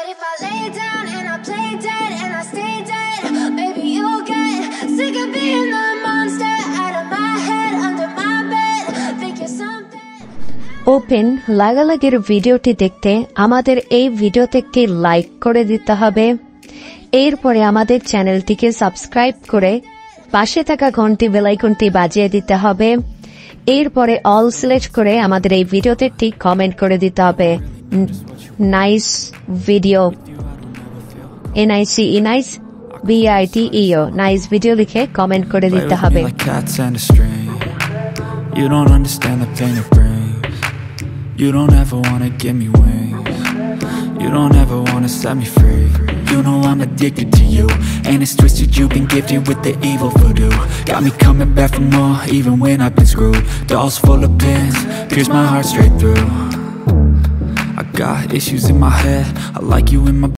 But if I lay down and I play dead and I stay dead, maybe you'll get sick of being the monster out of my head, under my bed. Think you're something. Open লাগালাগির ভিডিওটি দেখতে আমাদের এই ভিডিওতে একটি like করে দিতে হবে। এরপরে আমাদের চ্যানেলটিকে সাবস্ক্রাইব করে পাশে থাকা ঘন্টি বেল আইকনটি বাজিয়ে দিতে হবে। এরপরে অল সিলেক্ট করে আমাদের এই ভিডিওতে একটি কমেন্ট করে দিতে হবে। Nice video, NICE nice BITEO nice video লিখে কমেন্ট করে দিতে হবে। You don't understand the pain it brings. You don't ever wanna give me wings. You don't ever wanna set me free. You know I'm addicted to you, and it's twisted, you've been gifted with the evil voodoo. Got me coming back for more, even when I've been screwed. Dolls full of pins, pierce my heart straight through. I got issues in my head, I like you in my